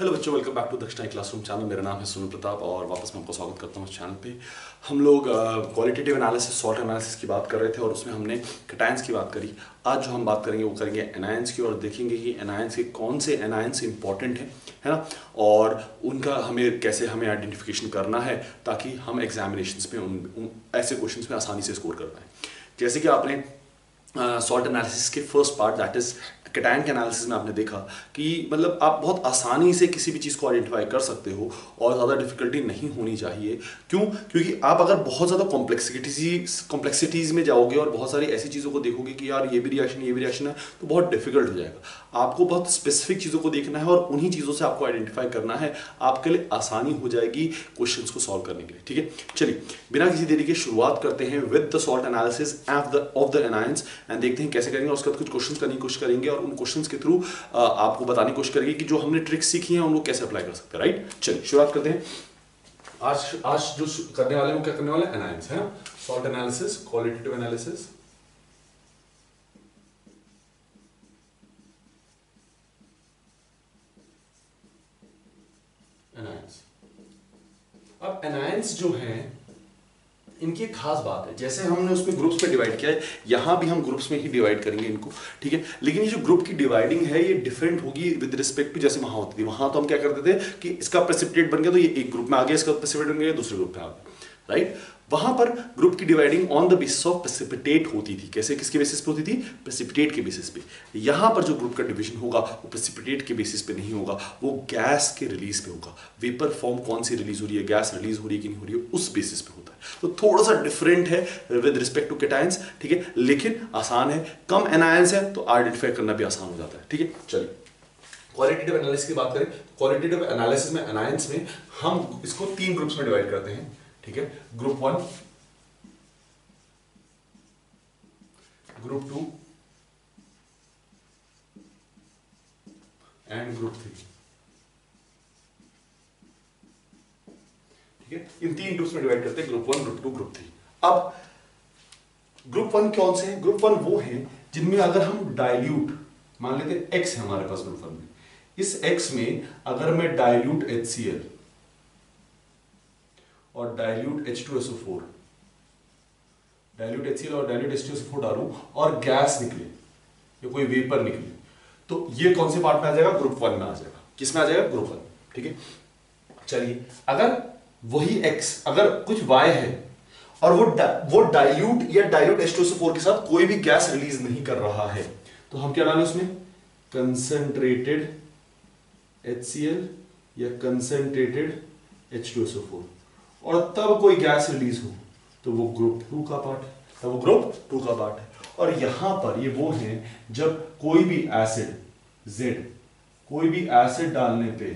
Hello बच्चों, welcome back to दक्षिणा classroom channel. मेरा नाम है सुनील प्रताप और वापस मैं आपको स्वागत करता हूँ इस चैनल पे। हम लोग क्वालिटेटिव एनालिसिस, सॉल्ट एनालिसिस की बात कर रहे थे और उसमें हमने कैटायंस की बात करी। आज जो हम बात करेंगे वो करेंगे एनायंस की और देखेंगे कि एनायंस के कौन से एनायंस इंपॉर्टेंट है ना, और उनका हमें आइडेंटिफिकेशन करना है ताकि हम एग्जामिनेशंस में उन ऐसे क्वेश्चंस में आसानी से स्कोर कर पाएँ। जैसे कि आपने सॉल्ट एनालिसिस के first part that is cation के एनालिसिस में आपने देखा कि मतलब आप बहुत आसानी से किसी भी चीज़ को आइडेंटिफाई कर सकते हो और ज़्यादा डिफिकल्टी नहीं होनी चाहिए। क्यों? क्योंकि आप अगर बहुत ज़्यादा कॉम्प्लेक्सिटीज़ में जाओगे और बहुत सारी ऐसी चीज़ों को देखोगे कि यार ये भी रिएक्शन है, तो बहुत डिफिकल्ट हो जाएगा। आपको बहुत स्पेसिफिक चीज़ों को देखना है और उन्हीं चीज़ों से आपको आइडेंटिफाई करना है। आपके लिए आसानी हो जाएगी क्वेश्चंस को सॉल्व करने के लिए। ठीक है, चलिए बिना किसी देरी के शुरुआत करते हैं with the salt analysis of the anions and देखते हैं कैसे करेंगे। और उसके बाद कुछ क्वेश्चंस करने की कोशिश करेंगे और उन क्वेश्चंस के थ्रू आपको बताने की कोशिश करेंगे कि जो हमने ट्रिक्स सीखी हैं उनको कैसे अप्लाई कर सकते हैं। राइट, चलिए शुरुआत करते हैं। आज जो करने वाले हैं वो क्या करने वाले हैं? एनायंस है, salt analysis, qualitative analysis, anions. अब एनायंस जो है इनकी एक खास बात है, जैसे हमने उसमें ग्रुप्स में डिवाइड किया है, यहां भी हम ग्रुप्स में ही डिवाइड करेंगे इनको। ठीक है, लेकिन ये जो ग्रुप की डिवाइडिंग है ये डिफरेंट होगी विद रिस्पेक्ट टू जैसे वहां होती थी। वहां तो हम क्या करते थे कि इसका प्रेसिपिटेट बन गया तो ये एक ग्रुप में आ गया, इसका प्रेसिपिटेट बन गया दूसरे ग्रुप में आ गया। राइट, वहां पर ग्रुप की dividing on the basis of precipitate होती थी। कैसे, किसके बेसिस पे होती थी? प्रेसिपिटेट के बेसिस पे। यहां पर जो ग्रुप का डिवीजन होगा वो प्रेसिपिटेट के बेसिस पे नहीं होगा, वो गैस के रिलीज पे होगा। वेपर फॉर्म कौन सी रिलीज हो रही है, गैस रिलीज हो रही है कि नहीं हो रही है, उस बेसिस पे होता है। तो थोड़ा सा डिफरेंट है विद रिस्पेक्ट टू कैटायंस। ठीक है, लेकिन आसान है। कम एनायंस है तो आइडेंटिफाई करना भी आसान हो जाता है। ठीक है, चलिए क्वालिटेटिव एनालिसिस की बात करें। क्वालिटेटिव एनालिसिस में, एनायंस में हम इसको 3 ग्रुप्स में डिवाइड करते हैं। ठीक है, ग्रुप 1, ग्रुप 2 एंड ग्रुप 3। ठीक है, इन 3 ग्रुप्स में डिवाइड करते हैं, ग्रुप 1, ग्रुप 2, ग्रुप 3। अब ग्रुप 1 कौन से हैं? ग्रुप 1 वो हैं जिनमें अगर हम डाइल्यूट, मान लेते हैं x है हमारे पास ग्रुप 1 में, इस x में अगर मैं डाइल्यूट HCl और डाइल्यूट H2SO4, डाइल्यूट HCl और डाइल्यूट H2SO4 डालूं और गैस निकले या कोई वेपर निकले, तो ये कौन से पार्ट में आ जाएगा? ग्रुप 1 में आ जाएगा। किस में आ जाएगा? ग्रुप 1। ठीक है, चलिए अगर वही x, अगर कुछ y है और वो डाइल्यूट या डाइल्यूट H2SO4 के साथ कोई भी गैस रिलीज नहीं कर रहा है, तो हम क्या डालें उसमें? कंसंट्रेटेड HCl या कंसंट्रेटेड H2SO4, और तब कोई गैस रिलीज हो तो वो ग्रुप 2 का पार्ट है, तब वो ग्रुप 2 का पार्ट है। और यहां पर ये वो है जब कोई भी एसिड Z, कोई भी एसिड डालने पे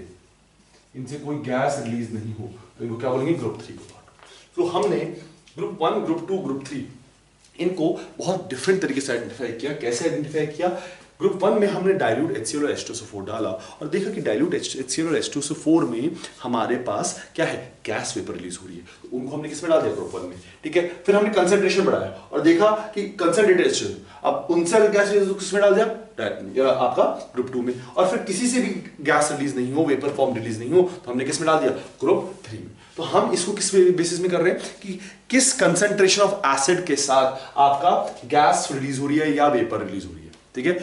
इनसे कोई गैस रिलीज नहीं हो तो इनको क्या बोलेंगे? ग्रुप 3 का पार्ट। तो हमने ग्रुप 1, ग्रुप 2, ग्रुप 3 इनको बहुत डिफरेंट तरीके से आइडेंटिफाई किया। कैसे आइडेंटिफाई किया? ग्रुप 1 में हमने डाइल्यूट HCl और H2SO4 डाला और देखा कि डाइल्यूट HCl और H2SO4 में हमारे पास क्या है? गैस वेपर रिलीज हो रही है, तो उनको हमने किस में डाल दिया? ग्रुप 1 में। ठीक है, फिर हमने कंसंट्रेशन बढ़ाया और देखा कि कंसंट्रेटेड HCl, अब उनसे गैस रिलीज किस में डाल दिया? आपका ग्रुप 2 में। और फिर किसी से भी गैस रिलीज नहीं हो, वेपर फॉर्म रिलीज नहीं हो, तो हमने किस में डाल दिया? ग्रुप 3 में। तो हम इसको किस बेसिस में कर रहे हैं कि किस कंसंट्रेशन ऑफ एसिड के साथ आपका गैस रिलीज हो रही है या वेपर रिलीज हो रही है। ठीक है,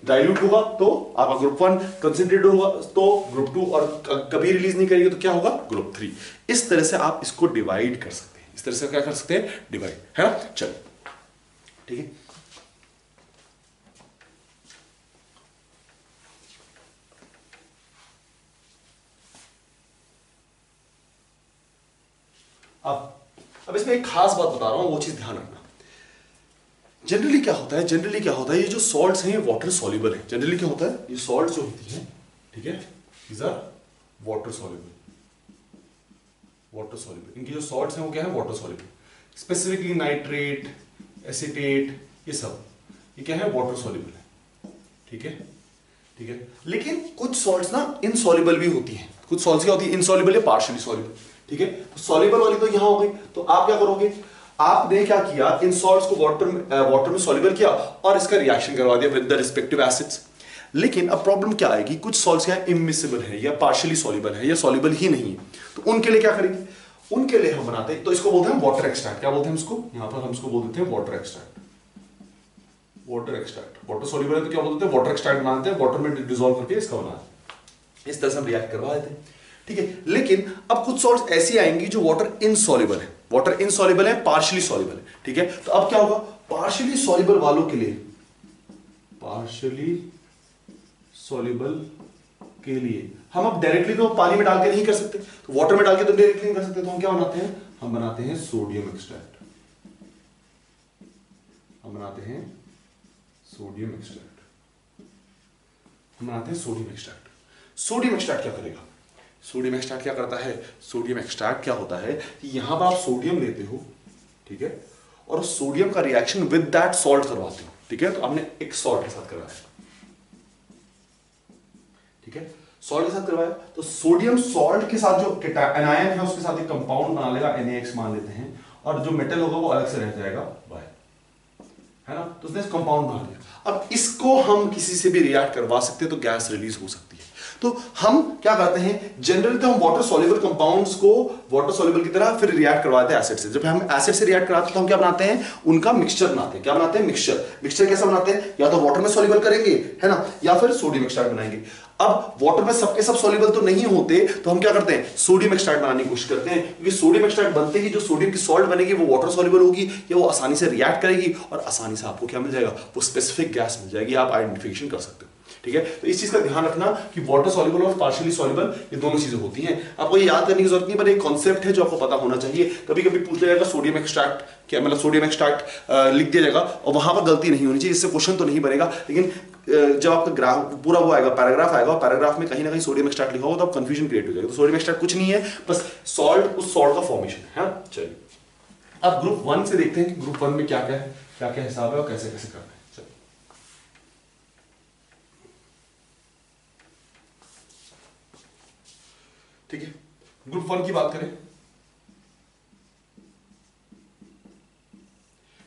डाइल्यूट होगा तो आपका ग्रुप 1, कंसंट्रेटेड होगा तो ग्रुप 2, और कभी रिलीज नहीं करेगी तो क्या होगा? ग्रुप 3। इस तरह से आप इसको डिवाइड कर सकते हैं। इस तरह से क्या कर सकते हैं? डिवाइड, है ना। चलो ठीक है, अब इसमें एक खास बात बता रहा हूं, वो चीज ध्यान रखना। जनरली क्या होता है, ये जो सॉल्ट्स हैं ये वाटर सॉल्युबल है। जनरली क्या होता है, ये सॉल्ट जो होती है, ठीक है, दीज आर वाटर सॉल्युबल। इनकी जो सॉल्ट्स हैं वो क्या है? Water soluble. Specifically nitrate, acetate, ये सब ये क्या है? वाटर सॉल्युबल है। ठीक है, लेकिन कुछ सॉल्ट्स ना इनसॉल्युबल भी होती हैं। कुछ सॉल्ट्स क्या होती है? इनसॉल्युबल या पार्शियली सॉल्युबल। ठीक है, तो सॉल्युबल वाली तो यहां हो गई, तो आप क्या करोगे? आपने क्या किया? इन सॉल्ट्स को वाटर में सॉल्युबल किया और इसका रिएक्शन करवा दिया विद द रिस्पेक्टिव एसिड्स। लेकिन अब प्रॉब्लम क्या आएगी, कुछ सॉल्ट्स क्या इमिसिबल है या पार्शियली सॉल्युबल है या सॉल्युबल ही नहीं है, तो उनके लिए क्या करेंगे, उनके लिए हम बनाते हैं, तो इसको बोलते हैं वाटर एक्सट्रैक्ट। क्या बोलते हैं इसको, यहां पर हम इसको बोल देते हैं water extract. Water extract, water soluble है तो क्या बोलते हैं, वाटर एक्सट्रैक्ट बनाते हैं, वाटर में डिसॉल्व करके इसका बनाते हैं, इस तरह से हम रिएक्ट करवा देते हैं, ठीक है। लेकिन अब कुछ सॉल्ट्स ऐसी आएंगी जो वाटर इनसॉल्युबल है, वाटर इनसॉल्युबल है, पार्शियली सॉल्युबल है, ठीक है। तो अब क्या होगा, पार्शियली सॉल्युबल वालों के लिए, पार्शियली सॉल्युबल के लिए हम अब डायरेक्टली तो पानी में डाल के नहीं कर सकते, तो वाटर में डाल के तो डायरेक्टली नहीं कर सकते, तो हम क्या बनाते हैं, हम बनाते हैं सोडियम एक्सट्रैक्ट, हम बनाते हैं सोडियम एक्सट्रैक्ट, हम बनाते हैं सोडियम एक्सट्रैक्ट। सोडियम एक्सट्रैक्ट क्या करेगा, सोडियम एक्सट्रैक्ट क्या करता है, सोडियम एक्सट्रैक्ट क्या होता है कि यहां पर आप सोडियम लेते हो, ठीक है, और सोडियम का रिएक्शन विद दैट सॉल्ट करवाते हो, ठीक है। तो आपने एक सॉल्ट के साथ करवाया, ठीक है, सॉल्ट के साथ करवाया, तो सोडियम सॉल्ट के साथ जो एनायन है उसके साथ एक कंपाउंड बना लेगा, NaX मान लेते हैं, और जो मेटल होगा वो अलग से रह जाएगा Y, है ना। तो उसने कंपाउंड बना लिया। अब इसको हम किसी से भी रिएक्ट करवा सकते हैं तो गैस रिलीज हो सकती है। तो हम क्या करते हैं, जनरली तो हम वाटर सॉल्युबल कंपाउंड्स को वाटर सॉल्युबल की तरह फिर रिएक्ट करवाते हैं एसिड से। जब हम एसिड से रिएक्ट कराते हैं तो हम क्या बनाते हैं, उनका मिक्सचर बनाते हैं। क्या बनाते हैं, मिक्सचर। मिक्सचर कैसा बनाते हैं, या तो वाटर में सॉल्युबल करेंगे, है ना, या फिर सोडियम एक्सट्रैक्ट बनाएंगे। अब वाटर में सबके सब सॉल्युबल तो नहीं होते, तो हम क्या करते हैं, सोडियम एक्सट्रैक्ट बनाने की कोशिश करते हैं, क्योंकि सोडियम एक्सट्रैक्ट बनते ही जो सोडियम की सॉल्ट बनेगी वो वाटर सॉल्युबल होगी, या वो आसानी से रिएक्ट करेगी और आसानी से आपको क्या मिल जाएगा, वो स्पेसिफिक गैस मिल जाएगी, आप आइडेंटिफिकेशन कर सकते हो, ठीक है। तो इस चीज का ध्यान रखना कि वाटर सॉल्युबल और पार्शियली सॉल्युबल ये दोनों चीजें होती हैं। आपको ये याद करने की जरूरत नहीं, पर एक कॉन्सेप्ट है जो आपको पता होना चाहिए। कभी कभी पूछ लिया जाएगा सोडियम एक्सट्रैक्ट क्या, मतलब सोडियम एक्सट्रैक्ट लिख दिया जाएगा और वहां पर गलती नहीं होनी चाहिए, इससे क्वेश्चन तो नहीं बनेगा, लेकिन जब आपका ग्राफ पूरा वो आएगा, पैराग्राफ आएगा, और पैराग्राफ में कहीं ना कहीं सोडियम एक्सट्रैक्ट लिखा होगा तो आप कंफ्यूजन क्रिएट हो जाएगा। तो सोडियम एक्सट्रैक्ट कुछ नहीं है, बस सॉल्ट, उस सॉल्ट का फॉर्मेशन है। चलिए अब ग्रुप 1 से देखते हैं कि ग्रुप 1 में क्या क्या है, क्या क्या हिसाब है और कैसे कैसे करना है। चलिए ठीक है, ग्रुप 1 की बात करें,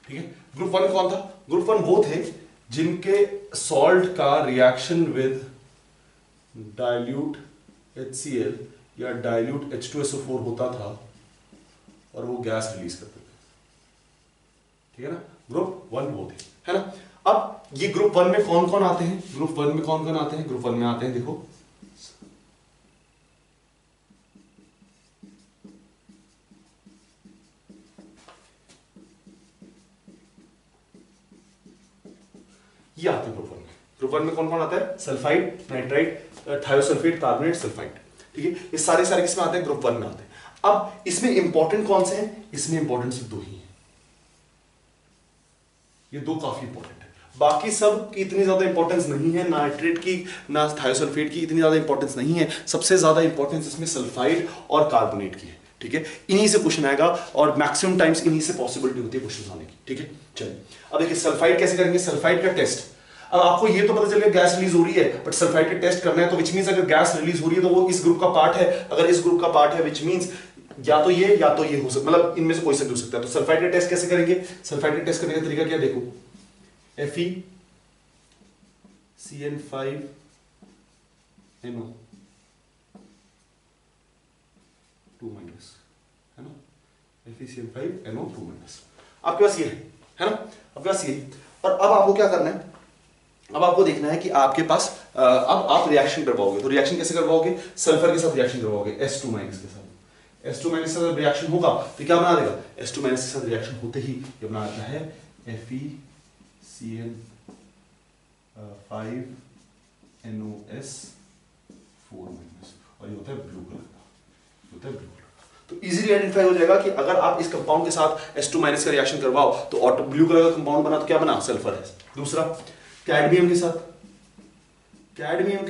ठीक है। ग्रुप 1 कौन था, ग्रुप 1 वो थे जिनके सॉल्ट का रिएक्शन विद डाइल्यूट HCl या डाइल्यूट H2SO4 होता था और वो गैस रिलीज करते थे, ठीक है ना। ग्रुप 1 वो थे, है ना। अब ये ग्रुप 1 में कौन कौन आते हैं, ग्रुप 1 में कौन कौन आते हैं, ग्रुप 1 में आते हैं, देखो ये आते हैं ग्रुप 1 में। ग्रुप 1 में कौन कौन आता है, sulphide, nitrite, thiosulphate, carbonate, sulphide, ठीक है। ये सारे सारे किसमें आते हैं, ग्रुप 1 में आते हैं। अब इसमें इंपॉर्टेंट कौन से हैं, इसमें इंपॉर्टेंट सिर्फ 2 ही हैं, ये 2 काफी इंपॉर्टेंट है, बाकी सब की इतनी ज्यादा इंपॉर्टेंस नहीं है, नाइट्रेट की ना थायोसल्फेट की इतनी ज्यादा इंपॉर्टेंस नहीं है। सबसे ज्यादा इंपॉर्टेंस इसमें सल्फाइड और कार्बोनेट की है, ठीक है। इन्हीं से क्वेश्चन आएगा और मैक्सिमम टाइम्स इन्हीं से पॉसिबिलिटी होती है क्वेश्चन आने की, ठीक है। चलिए अब देखिए सल्फाइड कैसे करेंगे, सल्फाइड का टेस्ट। अब आपको ये तो पता चल गया गैस रिलीज हो रही है, बट सल्फाइड का टेस्ट करना है, तो विच मींस अगर गैस रिलीज हो रही है तो वो इस ग्रुप का पार्ट है, अगर इस ग्रुप का पार्ट है विच मींस या तो ये हो सकता, मतलब इनमें से कोई से भी हो सकता है। तो सल्फाइड का टेस्ट कैसे करेंगे, सल्फाइड का टेस्ट करने का तरीका क्या, देखो FeCN5NO2 माइनस, है ना, FeCN5NO2 माइनस आपके पास ये है ना, आपके पास ये। और अब आपको क्या करना है, अब आपको देखना है कि आपके पास अब आप रिएक्शन करवाओगे, तो रिएक्शन कैसे करवाओगे, सल्फर के साथ रिएक्शन करवाओगे, S2 माइनस के साथ। S2 माइनस के साथ रिएक्शन होगा तो क्या बना देगा, S2 माइनस के साथ रिएक्शन होते ही ये बना देता है FeCN5NOS4 माइनस, और ये होता है ब्लू कलर का, होता है ब्लू कलर। तो इजीली आइडेंटिफाई हो जाएगा कि अगर आप इस कंपाउंड के साथ H2 माइनस का रिएक्शन करवाओ तो ऑटो ब्लू कलर का कंपाउंड बना, तो क्या बना, सल्फर है। दूसरा कैडमियम के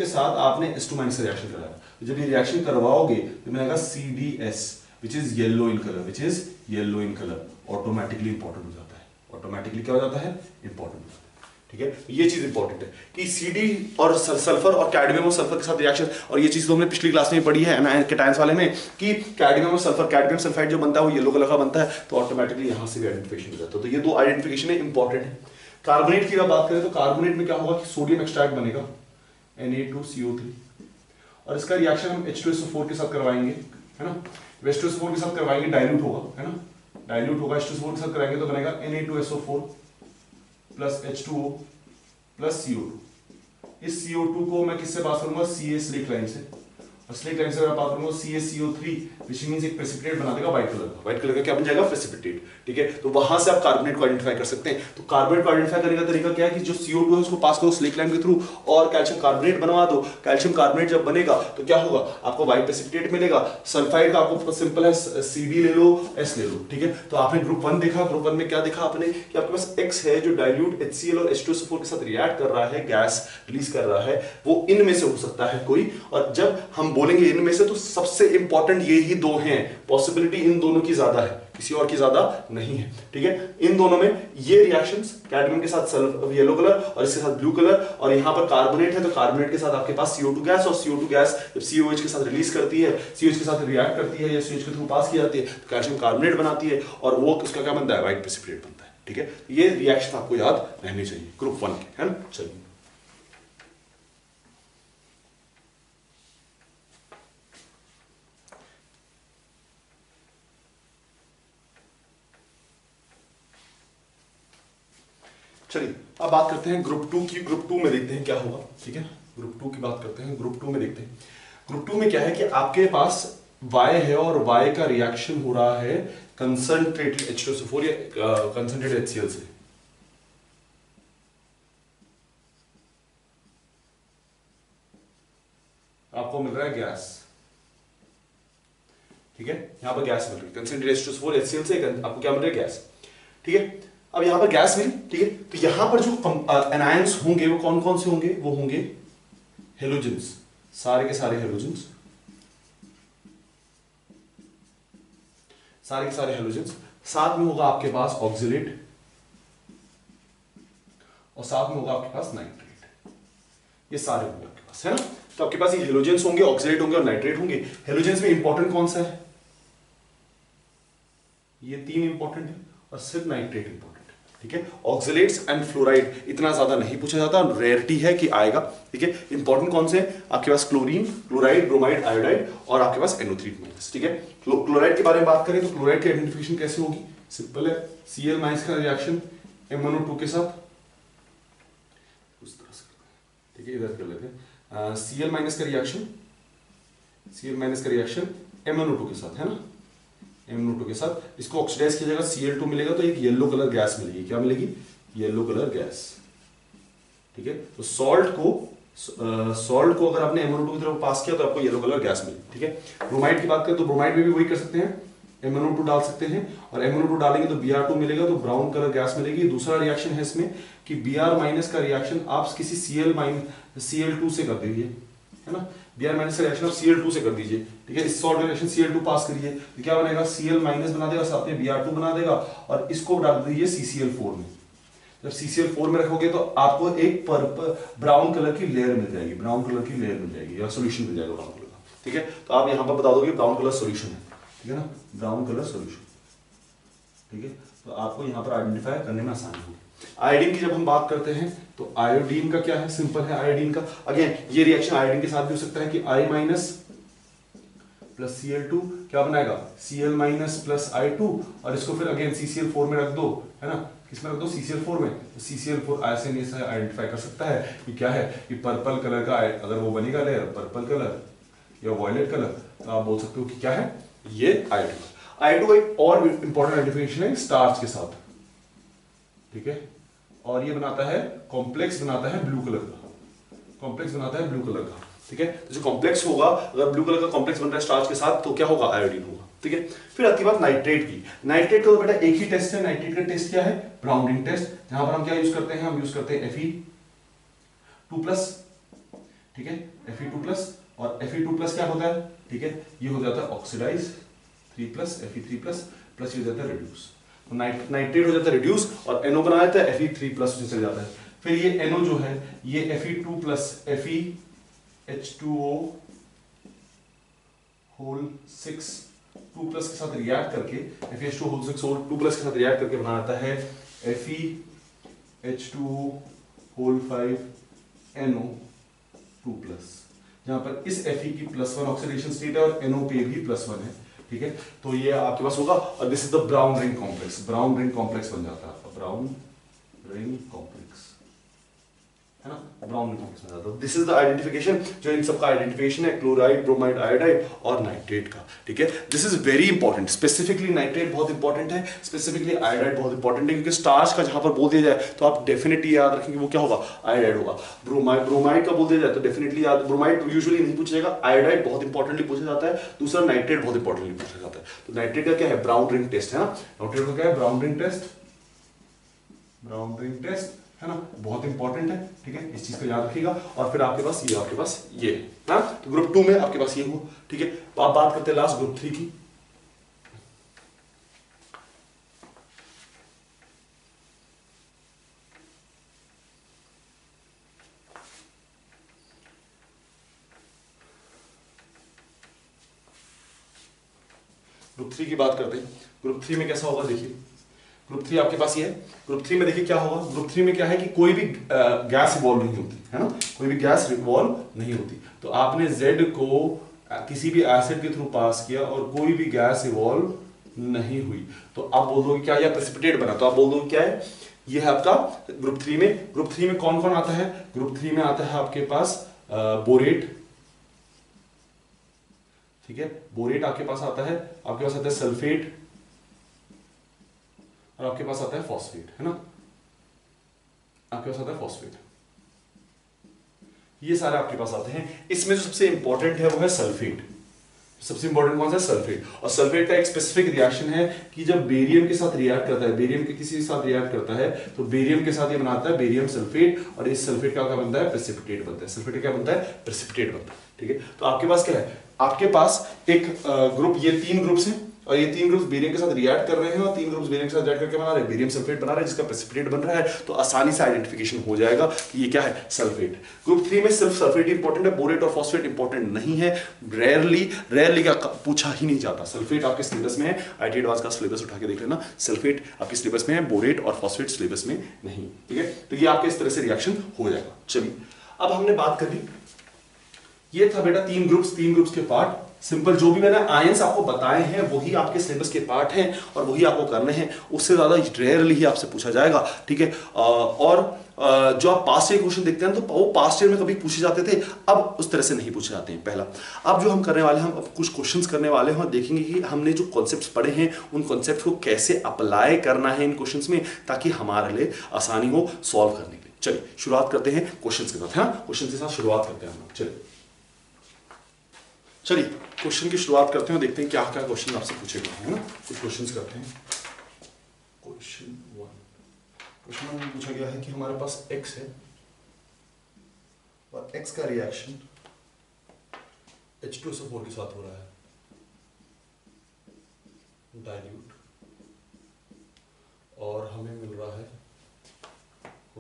साथ आपने H2 माइनस का रिएक्शन कराया, तो जब ये रिएक्शन करवाओगे तो मिलेगा CdS which is yellow in colour, automatically important हो जाता है, ऑटोमेटिकली क्या हो जाता है, इंपॉर्टेंट हो जाता है, ठीक है। ये चीज इंपॉर्टेंट है कि CD और सल्फर और कैडमियम और सल्फर के साथ रिएक्शन, और ये चीज तो हमने पिछली क्लास में पढ़ी है केटायंस वाले में कि कैडमियम और सल्फर, कैडमियम सल्फाइड जो बनता है वो येलो कलर का बनता है, तो ऑटोमेटिकली यहां से भी आइडेंटिफिकेशन हो जाता है। तो ये 2 आइडेंटिफिकेशन इंपॉर्टेंट है। कार्बोनेट की बात करें तो कार्बोनेट में क्या होगा कि सोडियम एक्सट्रैक्ट बनेगा, Na2CO3, और इसका रिएक्शन हम H2SO4 के साथ करवाएंगे, है ना। H2SO4 के साथ करवाएंगे, डाइल्यूट होगा, है ना, डाइल्यूट होगा, H2SO4 के साथ कराएंगे तो बनेगा Na2SO4 plus H2O plus CO2। इस CO2 को मैं किससे पास करूंगा, Ca स्लिक लाइन से, और स्लिक लाइन से अगर पास करूंगा CaCO3, विच मींस एक प्रेसिपिटेट बना देगा व्हाइट कलर का। व्हाइट कलर का क्या बन जाएगा, प्रेसिपिटेट, ठीक है। तो वहां से आप कार्बोनेट को आइडेंटिफाई कर सकते हैं। तो कार्बोनेट को आइडेंटिफाई करने का तरीका क्या है कि जो CO2 है उसको पास करो स्लिक लाइन के थ्रू और कैल्शियम कार्बोनेट बनवा दो। कैल्शियम कार्बोनेट जब बनेगा तो क्या होगा, आपको व्हाइट प्रेसिपिटेट मिलेगा। सल्फाइड का आपको सिंपल है, CD ले लो, S ले लो, ठीक है। तो आपने ग्रुप 1 देखा, ग्रुप 1 में क्या देखा आपने कि आपके पास X है जो डाइल्यूट HCl और H2SO4 के साथ रिएक्ट कर रहा है, गैस रिलीज कर रहा है, वो इनमें से हो सकता है कोई। और जब हम बोलेंगे इनमें से तो सबसे इंपॉर्टेंट ये ही दो हैं, पॉसिबिलिटी इन दोनों की ज्यादा है, किसी और की ज्यादा नहीं है, ठीक है। इन दोनों में ये रिएक्शंस, कैडमियम के साथ येलो कलर और इसके साथ ब्लू कलर, और यहां पर कार्बोनेट है तो कार्बोनेट के साथ आपके पास CO2 गैस, और CO2 गैस जब COH के साथ रिलीज करती है, COH के साथ रिएक्ट करती है या COH के थ्रू पास की जाती है तो कैल्शियम कार्बोनेट बनाती है, और वो उसका क्या बनता है, व्हाइट प्रेसिपिटेट बनता है, ठीक है। ये रिएक्शन आपको याद रहनी चाहिए ग्रुप 1 के, है ना। चलिए चलिए अब बात करते हैं ग्रुप 2 की। ग्रुप 2 में देखते हैं क्या होगा, ठीक है। ग्रुप 2 की बात करते हैं, ग्रुप 2 में देखते हैं। ग्रुप 2 में क्या है कि आपके पास Y है और Y का रिएक्शन हो रहा है कंसंट्रेटेड H2SO4 या कंसंट्रेटेड HCl से। आपको मिल रहा है गैस, ठीक है, यहां पर गैस मिल रही है कंसंट्रेटेड H2SO4 HCl से, आपको क्या मिल रहा है, गैस, ठीक है। अब यहां पर गैस मिली, ठीक है, तो यहां पर जो एनायंस होंगे वो कौन कौन से होंगे, वो होंगे हेलोजेंस, सारे के सारे हेलोजेंस, सारे के सारे हेलोजेंस। साथ में होगा आपके पास ऑक्सिलेट, और साथ में होगा आपके पास नाइट्रेट, ये सारे होंगे आपके पास, है ना। तो आपके पास ये हेलोजेंस होंगे, ऑक्सिलेट होंगे और नाइट्रेट होंगे। हेलोजेंस में इंपॉर्टेंट कौन सा है, ये 3 इंपॉर्टेंट है, और सिर्फ नाइट्रेट इंपॉर्टेंट, ठीक है। ऑक्सिलेट्स एंड फ्लोराइड इतना ज्यादा नहीं पूछा जाता, रेयरिटी है कि आएगा, ठीक है। इंपॉर्टेंट कौन से हैं आपके पास, क्लोरीन, क्लोराइड, ब्रोमाइड, आयोडाइड, और आपके पास NO3-, ठीक है। क्लोराइड के बारे में बात करें तो क्लोराइड की आइडेंटिफिकेशन कैसे होगी, सिंपल है, Cl- का रिएक्शन MnO2 के साथ उस तरह से, ठीक है, इधर कर लेते हैं। Cl- का रिएक्शन, Cl- का रिएक्शन MnO2 के साथ, है ना, MnO2 के साथ इसको ऑक्सीडाइज किया जाएगा, Cl2 मिलेगा तो एक येलो कलर गैस मिलेगी, क्या मिलेगी, येलो कलर गैस, ठीक है। तो सॉल्ट को अगर आपने MnO2 की तरफ पास किया तो आपको येलो कलर गैस मिलेगी, ठीक है। ब्रोमाइड की बात करें तो ब्रोमाइड में भी वही कर सकते हैं, MnO2 डाल सकते हैं, और MnO2 डालेंगे तो Br2 मिलेगा तो ब्राउन कलर गैस मिलेगी। दूसरा रिएक्शन है इसमें कि Br- का रिएक्शन आप किसी Cl2 से कर दीजिए, है ना, Br- का रिएक्शन आप Cl2 से कर दीजिए, ठीक है। इस सॉल्ट का रिएक्शन Cl2 पास करिए तो क्या बनेगा, Cl- बना देगा, साथ में Br2 बना देगा, और इसको डाल दीजिए CCl4 में। जब CCl4 में रखोगे तो आपको एक पर्पल ब्राउन कलर की लेयर मिल जाएगी, ब्राउन कलर की लेयर मिल जाएगी, या सॉल्यूशन मिल जाएगा ब्राउन कलर का, ठीक है। तो आप यहां पर बता दोगे ब्राउन कलर सॉल्यूशन है, ठीक है ना, ब्राउन कलर सॉल्यूशन, ठीक है। तो आपको यहां पर आइडेंटिफाई करने में आसानी होगी। आयोडीन की जब हम बात करते हैं तो आयोडीन का क्या है, सिंपल है, आयोडीन का अगेन ये रिएक्शन आयोडीन के साथ भी हो सकता है कि I- प्लस Cl2 क्या बनाएगा, Cl- प्लस I2, और इसको फिर अगेन CCl4 में रख दो, है ना, किसमें रख दो, CCl4 में। तो CCl4 ऐसे से आइडेंटिफाई कर सकता है कि क्या है, कि पर्पल कलर का अगर वो बनेगा लेयर पर्पल कलर या वॉयलेट कलर, तो आप बोल सकते हो कि क्या है, ये I2। I2 एक और इंपॉर्टेंट आइडेंटिफिकेशन है स्टार्च के साथ, ठीक है, और ये बनाता है कॉम्प्लेक्स, बनाता है ब्लू कलर का, कॉम्प्लेक्स बनाता है ब्लू कलर का, ठीक है। तो जो कॉम्प्लेक्स होगा, अगर ब्लू कलर का कॉम्प्लेक्स बन रहा है स्टार्च के साथ तो क्या होगा, आयोडीन होगा, ठीक है। फिर आती बात नाइट्रेट की। नाइट्रेट का तो बेटा एक ही टेस्ट है, नाइट्रेट का टेस्ट क्या है, ब्राउनिंग टेस्ट, जहां पर हम क्या यूज करते हैं, हम यूज करते हैं Fe2+, ठीक है, Fe2+, और Fe2+ क्या होता है, ठीक है, ये हो जाता है ऑक्सीडाइज 3+, Fe3+, प्लस ये हो जाता है रिड्यूस, तो नाइट्रेट हो जाता है रिड्यूस, और NO बना देता है Fe3+ से चल जाता है। फिर ये NO जो है ये Fe2+, FeH2O होल 6 2+ के साथ रिएक्ट करके, FeH2O होल 6 2+ के साथ रिएक्ट करके बना आता है FeH2O होल 5 NO 2+, यहाँ पर इस Fe की +1 ऑक्सीडेशन स्टेट है और NO पे भी +1 है, ठीक है। तो ये आपके पास होगा और this is the brown ring complex, brown ring complex बन जाता है आपका, ब्राउन रिंग कॉम्प्लेक्स, है ना, ब्राउन रिंग कॉम्प्लेक्स बन जाता है। दिस इज द आइडेंटिफिकेशन, जो इन सबका आइडेंटिफिकेशन है क्लोराइड, ब्रोमाइड, आयोडाइड और नाइट्रेट का, ठीक है। This is very important, specifically nitrate बहुत इंपॉर्टेंट है, स्पेसिफिकली आयोडाइड बहुत इंपॉर्टेंट है, क्योंकि स्टार्च का जहां पर बोल दिया जाए तो आप डेफिनेटली याद रखेंगे वो क्या होगा, आयोडाइड होगा। ब्रोमाइड का बोल दिया जाए तो डेफिनेटली याद, ब्रोमाइड यूजुअली नहीं पूछा जाएगा, आयोडाइड बहुत इंपॉर्टेंटली पूछा जाता है, दूसरा नाइट्रेट बहुत इंपॉर्टेंटली पूछा जाता है। तो नाइट्रेट का क्या है, ब्राउन रिंग टेस्ट, है ना, नाइट्रेट का क्या है, brown ring test, brown ring test, है ना, बहुत इंपॉर्टेंट है, ठीक है, इस चीज को याद रखिएगा। और फिर आपके पास ये ना, तो ग्रुप 2 में आपके पास ये हुआ, ठीक है। तो आप बात करते हैं लास्ट ग्रुप 3 की। ग्रुप 3 की बात करते हैं। ग्रुप 3 में कैसा होगा देखिए, ग्रुप 3 आपके पास ये है। ग्रुप 3 में देखिए क्या होगा, ग्रुप 3 में क्या है कि कोई भी गैस इवॉल्व नहीं होती, है ना, कोई भी गैस इवॉल्व नहीं होती। तो आपने Z को किसी भी एसिड के थ्रू पास किया और कोई भी गैस इवॉल्व नहीं हुई, तो आप बोल दोगे क्या, यह प्रेसिपिटेट बना, तो आप बोल दोगे क्या है, ये है आपका ग्रुप 3 में। ग्रुप 3 में कौन कौन आता है, ग्रुप 3 में आता है आपके पास बोरेट, ठीक है, बोरेट आपके पास आता है, आपके पास आता है सल्फेट और आपके पास आता है फॉस्फेट, है ना, आपके पास आता है फॉस्फेट, ये सारे आपके पास आते हैं। इसमें जो सबसे इंपॉर्टेंट है वो है सल्फेट। सबसे इंपॉर्टेंट कौन सा है, सल्फेट। और सल्फेट का एक स्पेसिफिक रिएक्शन है कि जब बेरियम के साथ रिएक्ट करता है, बेरियम के किसी के साथ रिएक्ट करता है तो बेरियम के साथ ये बनाता है बेरियम सल्फेट, और इस सल्फेट का क्या बनता है, प्रेसिपिटेट बनता है। सल्फेट क्या बनता है, प्रेसिपिटेट बनता है, ठीक है। तो आपके पास क्या है, आपके पास एक ग्रुप, ये 3 ग्रुप्स हैं और ये 3 ग्रुप्स बेरियम के साथ रिएक्ट कर रहे हैं और 3 ग्रुप्स बेरियम के साथ रिएक्ट करके बना रहे हैं बेरियम सल्फेट बना रहे हैं, जिसका प्रेसिपिटेट बन रहा है। तो आसानी से आइडेंटिफिकेशन हो जाएगा कि ये क्या है, सल्फेट। ग्रुप 3 में सिर्फ सल्फेट इंपॉर्टेंट है, बोरेट और फॉस्फेट इंपॉर्टेंट नहीं है, रेयरली का पूछा ही नहीं जाता। सल्फेट आपके सिलेबस में है, IIT एडवांस का सिलेबस उठा के देख लेना, सल्फेट आपके सिलेबस में है, बोरेट और फॉस्फेट सिलेबस में नहीं, ठीक है। तो ये आपके इस तरह से रिएक्शन हो जाएगा। चलिए अब हमने बात कर ली, ये था बेटा 3 ग्रुप्स के पार्ट। सिंपल, जो भी मैंने आयंस आपको बताए हैं वही आपके सिलेबस के पार्ट हैं और वही आपको करने हैं, उससे ज्यादा रेयरली ही आपसे पूछा जाएगा, ठीक है। और जो आप पास्ट ईयर क्वेश्चन देखते हैं तो वो पास्ट ईयर में कभी पूछे जाते थे, अब उस तरह से नहीं पूछे जाते हैं। पहला, अब जो हम करने वाले हैं, हम अब कुछ क्वेश्चंस करने वाले हैं और देखेंगे कि हमने जो कॉन्सेप्ट्स पढ़े हैं उन कॉन्सेप्ट को कैसे अप्लाई करना है इन क्वेश्चंस में, ताकि हमारे लिए आसानी हो सॉल्व करने के लिए। चलिए शुरुआत करते हैं क्वेश्चंस के साथ, हाँ, क्वेश्चन के साथ शुरुआत करते हैं हम। चलिए क्वेश्चन की शुरुआत करते हैं, देखते हैं क्या क्या क्वेश्चन आपसे पूछे गए हैं ना। कुछ क्वेश्चंस करते हैं। क्वेश्चन 1 में पूछा गया है कि हमारे पास X है और X का रिएक्शन H2SO4 के साथ हो रहा है, डाइल्यूट, और हमें मिल रहा है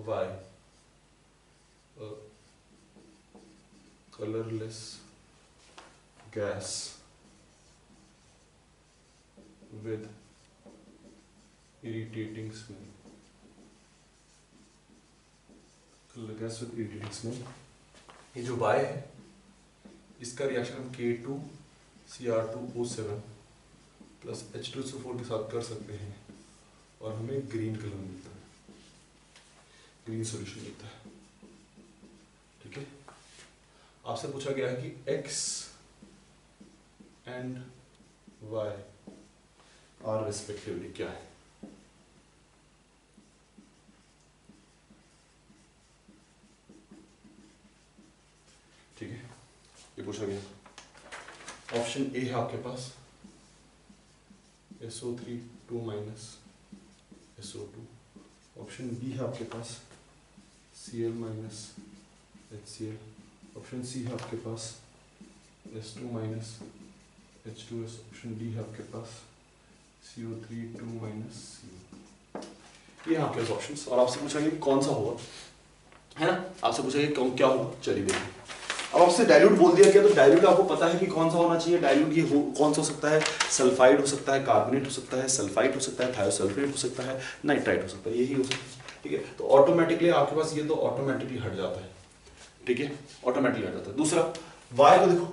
Y, colourless gas with irritating smell, gas with irritating smell। ये जो Y है इसका रिएक्शन हम K2Cr2O7 प्लस H2SO4 के साथ कर सकते हैं और हमें ग्रीन कलर मिलता है, ग्रीन सॉल्यूशन मिलता है, ठीक है। आपसे पूछा गया है कि X and Y are respectively क्या है, ठीक है, ये पूछा गया। ऑप्शन ए है आपके पास SO3 2 minus SO2, option B है आपके पास Cl minus HCl, option C है आपके पास S2 minus H2S, option D है आपके पास CO3 2 माइनस CO। ये है आपके पास ऑप्शंस, और आपसे पूछेंगे कौन सा होगा, है ना, आपसे पूछेंगे कौन क्या होगा। चलिए देखिए, अब आपसे डाइल्यूट बोल दिया गया तो डाइल्यूट आपको पता है कि कौन सा होना चाहिए। डाइल्यूट ये कौन सा हो सकता है, सल्फाइड हो सकता है, कार्बोनेट हो सकता है, सल्फाइड हो सकता है, थायोसल्फेट हो सकता है, नाइट्राइट हो सकता है, यही हो सकता है, ठीक है। तो ऑटोमेटिकली आपके पास ये तो ऑटोमेटिकली हट जाता है, ठीक है, ऑटोमेटिकली आ जाता है। दूसरा y को देखो,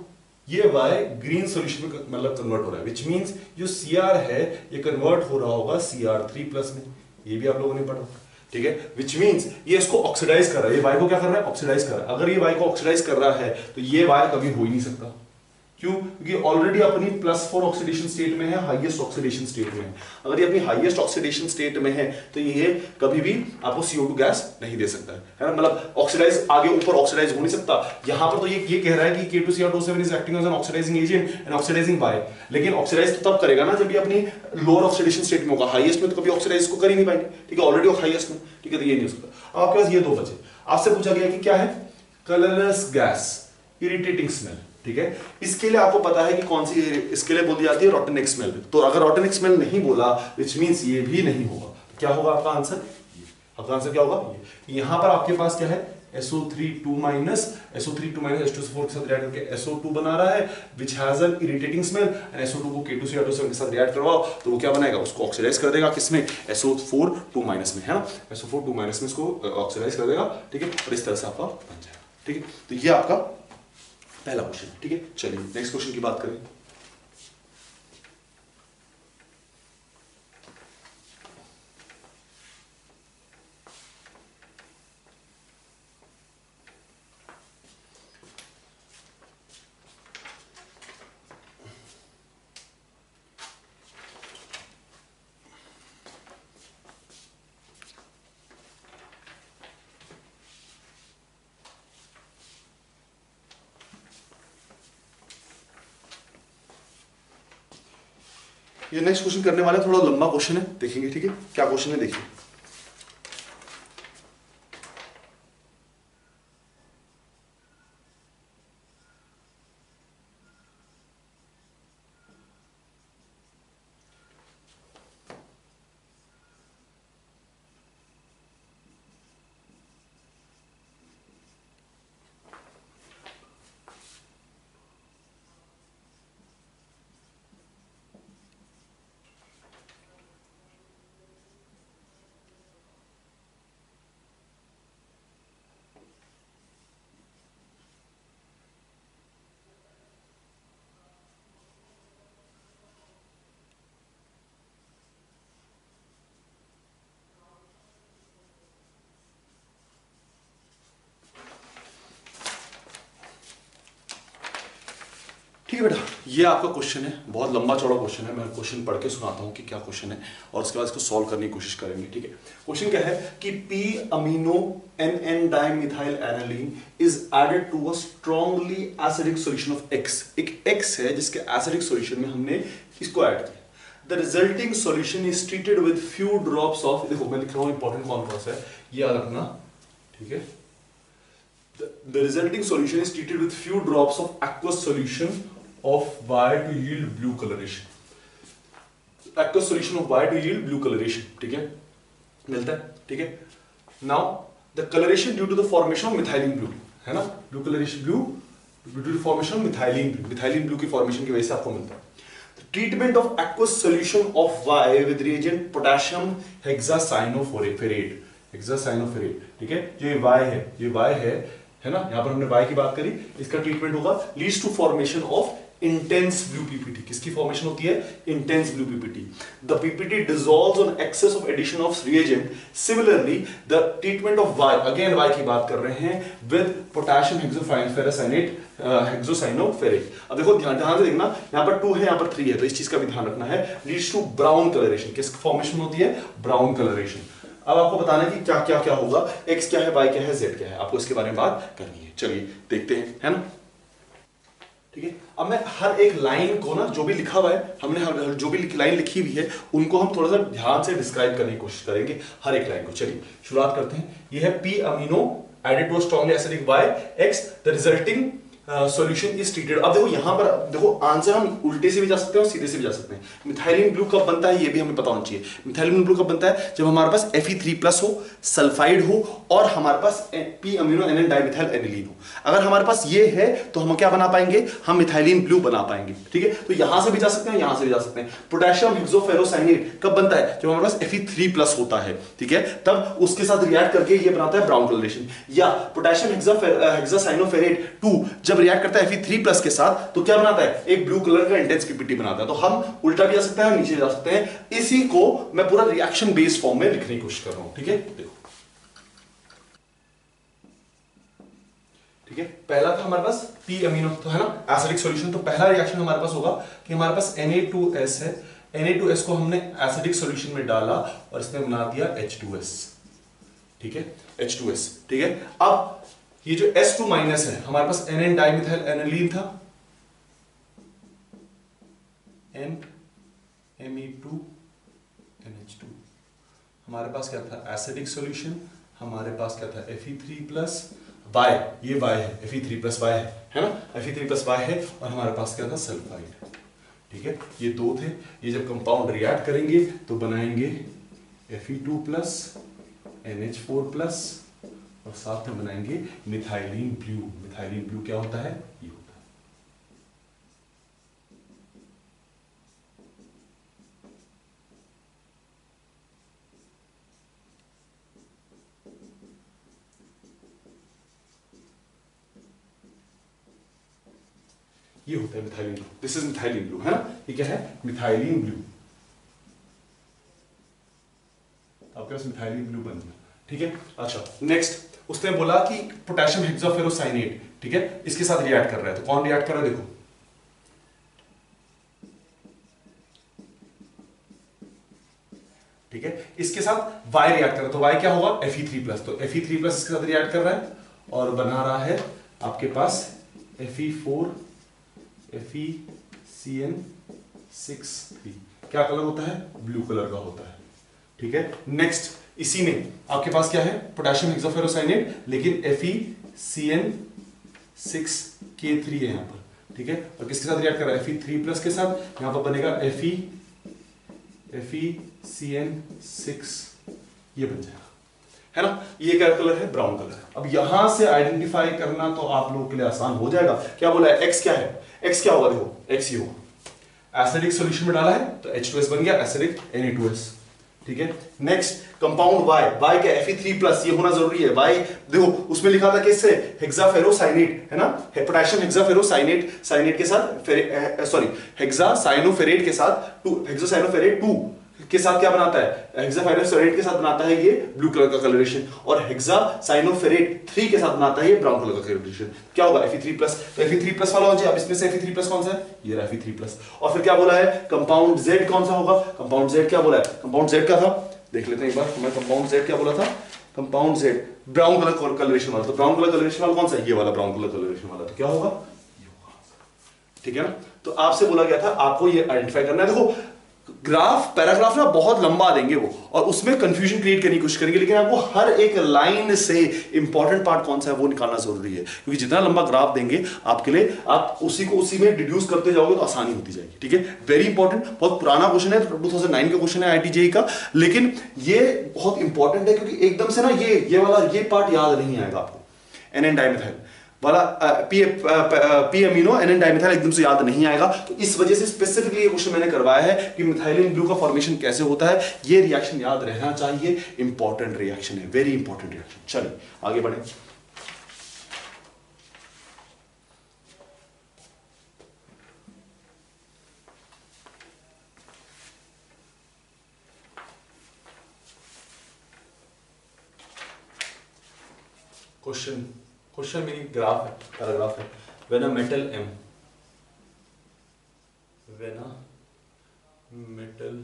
ये y ग्रीन सॉल्यूशन में मतलब कन्वर्ट हो रहा है, विच मींस जो Cr है ये कन्वर्ट हो रहा होगा Cr3 प्लस में, ये भी आप लोगों ने पढ़ा, ठीक है, विच मींस ये इसको ऑक्सीडाइज कर रहा है, ये y को क्या कर रहा है, ऑक्सीडाइज कर रहा है। अगर ये y को ऑक्सीडाइज कर रहा है तो ये y कभी हो ही नहीं सकता, क्यों? क्योंकि ऑलरेडी अपनी +4 ऑक्सीडेशन स्टेट में है, हाईएस्ट ऑक्सीडेशन स्टेट में है। अगर ये अपनी हाईएस्ट ऑक्सीडेशन स्टेट में है तो ये कभी भी आपको CO2 गैस नहीं दे सकता है ना, मतलब ऑक्सीडाइज आगे ऊपर ऑक्सीडाइज हो नहीं सकता। यहां पर तो ये कह रहा है कि K2Cr27 is acting as an oxidising agent and oxidising by, लेकिन ऑक्सीडाइज तो तब करेगा ना जब ये अपनी लोअर ऑक्सीडेशन स्टेट में होगा, हाईएस्ट में तो कभी ऑक्सीडाइज को कर ही नहीं पाएंगे, ठीक है, ऑलरेडी हाईएस्ट में, ठीक है, तो ये नहीं हो सकता। अब आपके पास ये दो बचे, आपसे पूछा गया कि क्या है, कलरलेस गैस, इरिटेटिंग स्मेल, ठीक है, इसके लिए आपको पता है कि कौन सी, इसके लिए बोली जाती है रॉटन स्मेल। तो अगर रॉटन स्मेल नहीं बोला विच मींस ये भी नहीं होगा, क्या होगा आपका आंसर? आपका आंसर क्या होगा? यहां पर आपके पास क्या है, SO3 2 SO3 H2SO4 के साथ रिएक्ट करके SO2 बना रहा है which has an irritating smell, and SO2 को K2Cr27 के साथ रिएक्ट करवाओ तो वो क्या बनाएगा, उसको ऑक्सीडाइज कर देगा, किसमें, SO4 2 में, है ना, SO4 2 में इसको ऑक्सीडाइज कर देगा, ठीक है, और इस तरह से आपका बन जाएगा, ठीक है। तो ये आपका पहला क्वेश्चन, ठीक है। चलिए नेक्स्ट क्वेश्चन की बात करें। ये नेक्स्ट क्वेश्चन करने वाला थोड़ा लंबा क्वेश्चन है, देखेंगे, ठीक है, क्या क्वेश्चन है देखिए। ठीक है बेटा, ये आपका क्वेश्चन है, बहुत लंबा चौड़ा क्वेश्चन है, मैं क्वेश्चन पढ़ के सुनाता हूँ कि क्या क्वेश्चन है और उसके बाद इसको सॉल्व करने की कोशिश करेंगे, ठीक है। क्वेश्चन क्या है कि p amino NN dimethyl aniline is added to a strongly acidic solution of X। एक X है जिसके एसिडिक सॉल्यूशन में हमने इसको ऐड किया। The resulting solution is treated with few drops of, देखो मैं लिख रहा हूँ इंपॉर्टेंट कौन सा है, ये याद रखना, ठीक है। The resulting solution is treated with few drops of aqueous solution of Y to yield blue coloration. Aqueous solution of Y to yield blue coloration, ठीक है, मिलता है, ठीक है। Now the coloration due to the formation of methylene blue, है ना, blue coloration blue due to the formation of methylene blue की formation की वजह से आपको मिलता है। The treatment of aqueous solution of Y with reagent potassium hexacyanoferrate, ठीक है, जो ये Y है ना, यहां पर हमने Y की बात करी, इसका ट्रीटमेंट होगा leads to formation of intense blue PPT. किसकी फॉर्मेशन होती है? Intense blue PPT. The PPT dissolves on excess of addition of reagent. Similarly the treatment of Y, again Y की बात कर रहे हैं, विद पोटेशियम हेक्सोसाइनोफेरेट। अब देखो ध्यान से देखना, यहाँ पर 2 है, यहाँ पर 3 है, तो इस चीज का भी ध्यान रखना है। Leads to brown colouration. किसकी फॉर्मेशन होती है? Brown colouration. अब आपको बताना है कि क्या क्या क्या होगा, X क्या है, Y क्या है, Z क्या है, आपको इसके बारे में बात करनी है। चलिए देखते हैं, है ना, ठीक है। अब मैं हर एक लाइन को ना, जो भी लिखा हुआ है, हमने जो भी लाइन लिखी हुई है उनको हम थोड़ा सा ध्यान से डिस्क्राइब करने की कोशिश करेंगे, हर एक लाइन को। चलिए शुरुआत करते हैं। ये है P amino added to strongly acidic Y X, the resulting solution is treated. अब देखो यहां पर देखो आंसर हम उल्टे से भी जा सकते हैं और सीधे से भी जा सकते हैं। मिथाइलिन ब्लू कब बनता है ये भी हमें पता होना चाहिए। मिथाइलिन ब्लू कब बनता है? जब हमारे पास Fe3+ हो, सल्फाइड हो और हमारे पास P amino N dimethyl aniline हो। अगर हमारे पास ये है तो हम क्या बना पाएंगे? हम मिथाइलिन ब्लू बना पाएंगे। ठीक है, तो यहां से भी जा सकते हैं, यहां से भी जा सकते हैं। पोटेशियम हेक्सोफेरोसाइनेट कब बनता है? जब हमारे पास Fe3+ होता है। ठीक है, तब उसके साथ रिएक्ट करके ये बनाता है ब्राउन कलरेशन। या पोटेशियम हेक्सासाइनोफेरेट 2 जब रिएक्ट करता है Fe3+ के साथ तो क्या बनाता है? एक ब्लू कलर का इंटेंस पीपीटी बनाता है। तो हम उल्टा भी जा सकते हैं और नीचे जा सकते हैं। इसी को मैं पूरा रिएक्शन बेस्ड फॉर्म में लिखने की कोशिश कर रहा हूं। ठीक है, देखो, ठीक है, पहला था हमारे पास पी अमीनो, तो है ना एसिडिक सॉल्यूशन। तो पहला रिएक्शन हमारे पास होगा कि हमारे पास Na2S है, Na2S को हमने एसिडिक सॉल्यूशन में डाला और इसने बना दिया H2S। ठीक है, H2S। ठीक है, अब ये जो S2- है हमारे पास NN डाइमिथाइल एनिलीन था, Me2NH2। हमारे पास क्या था? Acidic solution. हमारे पास क्या था? Fe3+, Y, ये Y है, Fe3+ Y है ना, Fe3+ Y है। और हमारे पास क्या था? सल्फाइड। ठीक है, ये दो थे। ये जब कंपाउंड रिएक्ट करेंगे तो बनाएंगे Fe2+, NH4+ और साथ में बनाएंगे मिथाइलिन ब्लू। मिथाइलिन ब्लू क्या होता है? ये होता है। ये होता है methylene blue. This is methylene blue, है ना। ये क्या है? Methylene blue. आपके पास मिथाइलिन ब्लू बन गया। ठीक है, अच्छा नेक्स्ट उसने बोला कि पोटेशियम हेक्साफेरोसाइनेट, ठीक है, इसके साथ रिएक्ट कर रहा है। तो कौन रिएक्ट कर रहा है? देखो, ठीक है, इसके साथ Y रिएक्ट कर रहा है। तो Y क्या होगा? Fe3+। तो Fe3+ इसके साथ रिएक्ट कर रहा है और बना रहा है आपके पास Fe4 FeCN6 क्या कलर होता है? ब्लू कलर का होता है। ठीक है, नेक्स्ट इसी में आपके पास क्या है? पोटेशियम हेक्साफेरोसाइनेट, लेकिन FeCN6K3 है यहां पर। ठीक है, और किसके साथ रिएक्ट कर रहा है? Fe3+ के साथ। यहां पर बनेगा FeCN6, ये बन जाएगा, है ना। ये क्या कलर है? Brown colour. अब यहां से आइडेंटिफाई करना तो आप लोगों के लिए आसान हो जाएगा। क्या बोला है? एक्स क्या है? एक्स क्या होगा? देखो, एक्स ही होगा। एसिडिक सॉल्यूशन में डाला है तो H2S बन गया, एसिडिक Na2S। ठीक है, नेक्स्ट कंपाउंड Y। Y क्या? Fe3+, ये होना जरूरी है। Y देखो उसमें लिखा था किससे? हेक्साफेरोसाइनेट, है ना। पोटेशियम हेक्साफेरोसाइनेट के साथ सॉरी हेक्सासाइनोफेरेट के साथ हेक्सासाइनोफेरेट 2 के साथ क्या बनाता है? हेक्साफेरोसाइनेट के साथ बनाता है ये ब्लू कलर का कलरेशन, और हेक्सासाइनोफेरेट 3 के साथ बनाता है ये ब्राउन कलर का कलरेशन। क्या होगा? Fe3+। तो Fe3+ वाला हो जाए। अब इसमें से Fe3+ कौन सा है? ये रहा Fe3+। और फिर क्या बोला है? कंपाउंड Z कौन सा होगा? कंपाउंड Z क्या बोला है? कंपाउंड Z क्या था? देख लेते हैं एक बार। मैं कंपाउंड Z क्या बोला था? Compound Z brown colour colouration वाला। तो ब्राउन कलर कलरेशन वाला कौन सा है? ये वाला ब्राउन कलर कलरेशन वाला। तो क्या होगा? ये होगा। ठीक है ना। तो आपसे बोला गया था आपको ये आइडेंटिफाई करना है। देखो ग्राफ, पैराग्राफ ना बहुत लंबा देंगे वो, और उसमें कंफ्यूजन क्रिएट करने की कोशिश करेंगे, लेकिन आपको हर एक लाइन से इंपॉर्टेंट पार्ट कौन सा है वो निकालना जरूरी है। क्योंकि जितना लंबा ग्राफ देंगे आपके लिए, आप उसी को उसी में डिड्यूस करते जाओगे तो आसानी होती जाएगी। ठीक है, वेरी इंपॉर्टेंट, बहुत पुराना क्वेश्चन है, 2009 का क्वेश्चन है IIT-JEE का, लेकिन ये बहुत इंपॉर्टेंट है क्योंकि एकदम से ना ये वाला ये पार्ट याद नहीं आएगा आपको। NN डाइमिथाइल वाला पी अमीनो NN डाइमिथाइल एकदम से याद नहीं आएगा। तो इस वजह से स्पेसिफिकली ये क्वेश्चन मैंने करवाया है कि मिथाइलिन ब्लू का फॉर्मेशन कैसे होता है। ये रिएक्शन याद रहना चाहिए, इंपॉर्टेंट रिएक्शन है, वेरी इंपॉर्टेंट रिएक्शन। चलिए आगे बढ़े। क्वेश्चन मेरी ग्राफ है, पैराग्राफ है। When a metal M, when a metal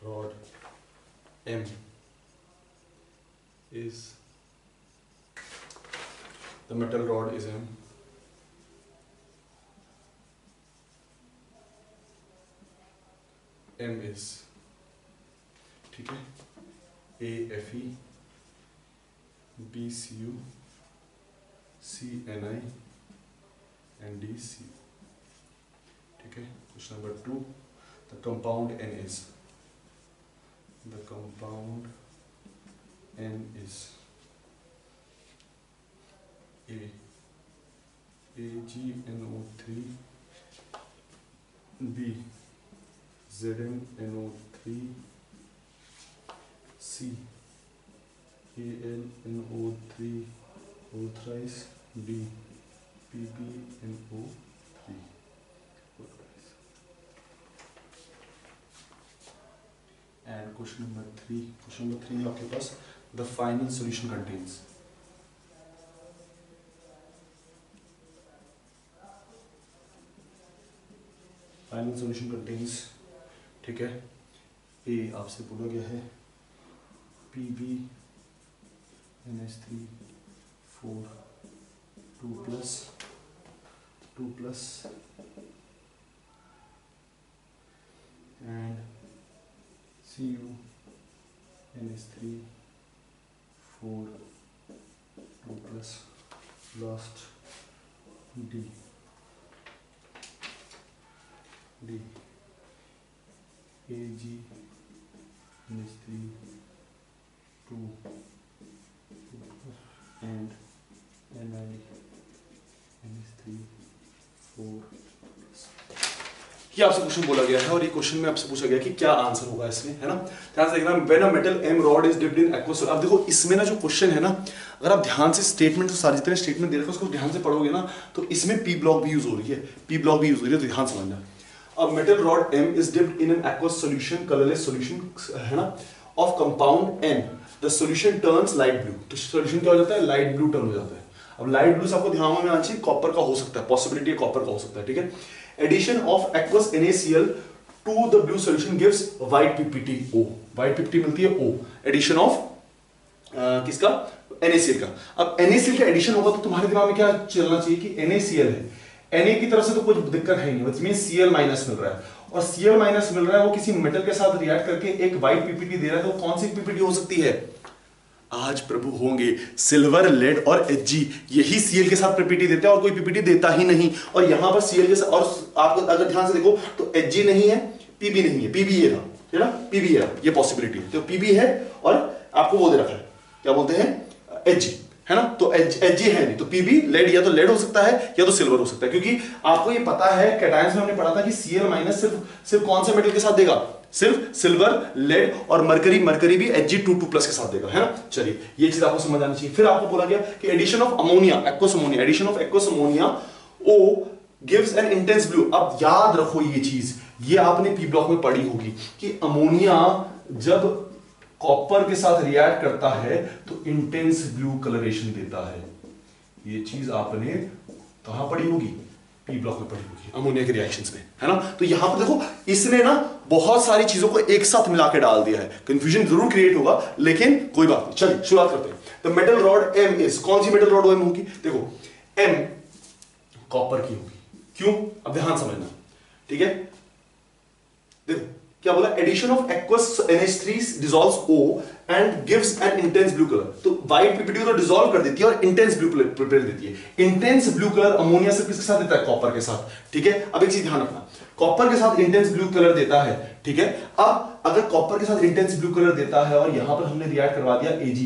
rod M is, the metal rod is M, M is, ठीक है, AFE BCU CNI NDC, ठीक है। Question number 2, the compound N is, the compound N is A AgNO3, B ZnNO3, C AlNO3 whole thrice, D PbNO3 whole thrice. And question number 3 आपके पास, the final solution contains, final solution contains, ठीक है। ए आपसे बोला गया है PbNH3 4 2 plus and CuNH3 4 2 plus, last D AgNH3 2 and NiNH3 4। ये आपसे question बोला गया है और ये क्वेश्चन में आपसे पूछा गया कि क्या आंसर होगा इसमें, है ना। ध्यान से देखना, when a metal M rod is dipped in aqueous। अब देखो इसमें ना जो क्वेश्चन है ना, अगर आप ध्यान से स्टेटमेंट, तो सारे जितने स्टेटमेंट दे रखे हैं उसको ध्यान से पढ़ोगे ना, तो इसमें P ब्लॉक भी यूज हो रही है, P ब्लॉक भी यूज हो रही है, तो ध्यान समझना। A metal rod M is dipped in an aqueous solution, colorless solution, है ना, of compound N. The solution turns light blue। तो solution क्या हो जाता है, लाइट ब्लू टर्न हो जाता है। अब लाइट ब्लू से आपको ध्यान में आना चाहिए, कॉपर का हो सकता है, पॉसिबिलिटी है कॉपर का हो सकता है, ठीक है। Addition of aqueous NaCl to the blue solution gives white PPTO। white PPT मिलती है O, एडिशन ऑफ किसका, NaCl का। अब NaCl का एडिशन होगा तो तुम्हारे दिमाग में क्या चलना चाहिए कि NaCl है, Na की तरफ से तो कुछ दिक्कत है नहीं, मतलब Cl माइनस मिल रहा है, और Cl माइनस मिल रहा है, वो किसी मेटल के साथ रिएक्ट करके एक व्हाइट पीपीटी दे रहा है, तो कौन सी पीपीटी हो सकती है, आज प्रभु होंगे सिल्वर, लेड और Hg, यही Cl के साथ पीपीटी देते हैं और कोई पीपीटी देता ही नहीं। और यहां पर Cl के साथ, और आपको अगर ध्यान से देखो तो Hg नहीं है, Pb नहीं है, Pb ये रहा, है ना, Pb है, ये पॉसिबिलिटी है, तो Pb है और आपको वो दे रखा है, क्या बोलते हैं, Hg, है ना। तो Hg है नहीं, तो Pb लेड, या तो लेड हो सकता है या तो सिल्वर हो सकता है, क्योंकि आपको ये पता है कैटायंस में हमने पढ़ा था कि Cl माइनस सिर्फ कौन से मेटल के साथ देगा, सिर्फ सिल्वर, लेड और मरकरी भी Hg2 प्लस के साथ देगा, है ना। चलिए ये चीज आपको समझ आनी चाहिए। फिर आपको बोला गया कि addition of ammonia, aqueous ammonia, addition of aqueous ammonia O gives an intense blue. अब याद रखो ये चीज, ये आपने पी ब्लॉक में पढ़ी होगी कि अमोनिया जब कॉपर के साथ रिएक्ट करता है तो इंटेंस ब्लू कलरेशन देता है। ये चीज आपने कहां पढ़ी होगी, पी ब्लॉक में पढ़ी होगी, अमोनिया के रिएक्शंस में, है ना। तो यहां पर देखो इसने ना बहुत सारी चीजों को एक साथ मिला के डाल दिया है, कंफ्यूजन जरूर क्रिएट होगा, लेकिन कोई बात नहीं। चलिए शुरुआत करते हैं। The metal rod M is, कौन सी मेटल रॉड एम होगी, देखो एम कॉपर की होगी, क्यों, अब ध्यान समझना, ठीक है। देखो क्या बोला, addition of aqueous NH3 dissolves O and gives an intense blue colour. तो व्हाइट पीपीटी को डिसॉल्व कर देती है और इंटेंस ब्लू कलर प्रिपेयर देती है। इंटेंस ब्लू कलर अमोनिया से किसके साथ देता है, कॉपर के साथ, ठीक है। अब एक चीज ध्यान रखना, कॉपर के साथ इंटेंस ब्लू कलर देता है, ठीक है। अब अगर कॉपर के साथ इंटेंस ब्लू कलर देता है और यहां पर हमने रिएक्ट करवा दिया Ag,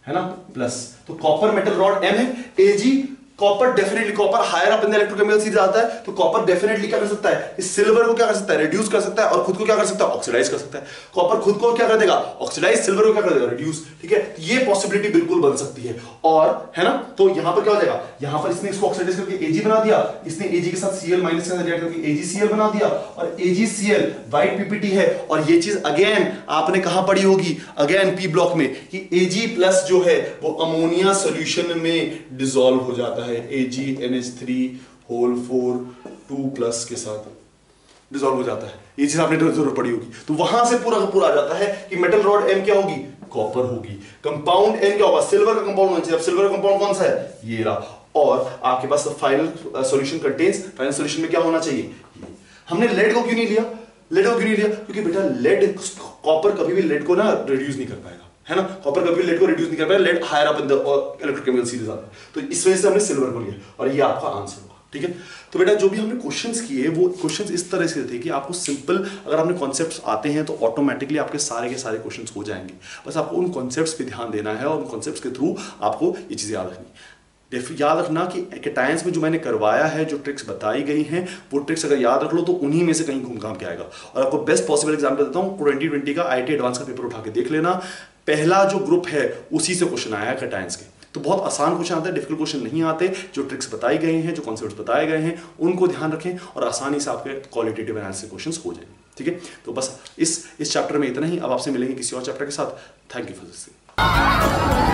है ना, प्लस, तो कॉपर मेटल रॉड M है, Ag copper definitely, copper higher up in the electrochemical series आता है, तो कॉपर डेफिनेटली क्या कर सकता है, इस सिल्वर को क्या कर सकता है, रिड्यूस कर सकता है, और खुद को क्या कर सकता है, ऑक्सीडाइज कर सकता है। कॉपर खुद को क्या कर देगा, ऑक्सीडाइज, सिल्वर को क्या कर देगा, रिड्यूस, ठीक है। ये पॉसिबिलिटी बिल्कुल बन सकती है, और है ना, तो यहां पर क्या हो जाएगा, यहां पर इसने इसको ऑक्सीडाइज करके Ag बना दिया, इसने Ag के साथ Cl माइनस के साथ रिएक्ट करके AgCl बना दिया, और AgCl व्हाइट पीपीटी है। और ये चीज अगेन आपने कहां पढ़ी होगी, अगेन पी ब्लॉक में, कि Ag प्लस जो है वो अमोनिया सॉल्यूशन में डिसॉल्व हो जाता है, AgNH3 होल 4 2 प्लस के साथ डिसॉल्व हो जाता है। ये चीज आपने जरूर पढ़ी होगी। तो वहां से पूरा पूरा आ जाता है कि मेटल रॉड M क्या होगी, कॉपर होगी, कंपाउंड N क्या होगा, सिल्वर का कंपाउंड होना चाहिए। अब सिल्वर का कंपाउंड कौन सा है, ये रहा, और आपके पास final solution contains, final solution में क्या होना चाहिए, हमने लेड को क्यों नहीं लिया, लेड को क्यों नहीं लिया, क्योंकि बेटा लेड, कॉपर कभी भी लेड को ना रिड्यूस नहीं कर पाएगा, है ना, कॉपर कभी लेड को रिड्यूस नहीं कर पाया, lead higher up in the electrochemical series आता है, तो इस वजह से हमने सिल्वर को लिया और ये आपका आंसर होगा। ठीक है, तो बेटा जो भी हमने क्वेश्चंस किए वो क्वेश्चंस इस तरह से थे कि आपको सिंपल, अगर आपने कॉन्सेप्ट्स आते हैं तो ऑटोमेटिकली आपके सारे के सारे क्वेश्चंस हो जाएंगे, बस आपको उन कॉन्सेप्ट्स पे ध्यान देना है और उन कॉन्सेप्ट्स के थ्रू आपको ये चीज़ें याद रखनी। याद रखना कि कैटायंस में जो मैंने करवाया है, जो ट्रिक्स बताई गई हैं, वो ट्रिक्स अगर याद रख लो तो उन्हीं में से कहीं घूम घाम के आएगा। और आपको बेस्ट पॉसिबल एग्जाम्पल देता हूँ, 2020 का IIT एडवांस का पेपर उठा के देख लेना, पहला जो ग्रुप है उसी से क्वेश्चन आया है कैटायंस के। तो बहुत आसान क्वेश्चन आते हैं, डिफिकल्ट क्वेश्चन नहीं आते। जो ट्रिक्स बताई गई हैं, जो कॉन्सेप्ट्स बताए गए हैं, उनको ध्यान रखें और आसानी से आपके क्वालिटेटिव एनालिसिस क्वेश्चंस हो जाएंगे। ठीक है, तो बस इस चैप्टर में इतना ही। अब आपसे मिलेंगे किसी और चैप्टर के साथ। Thank you for this.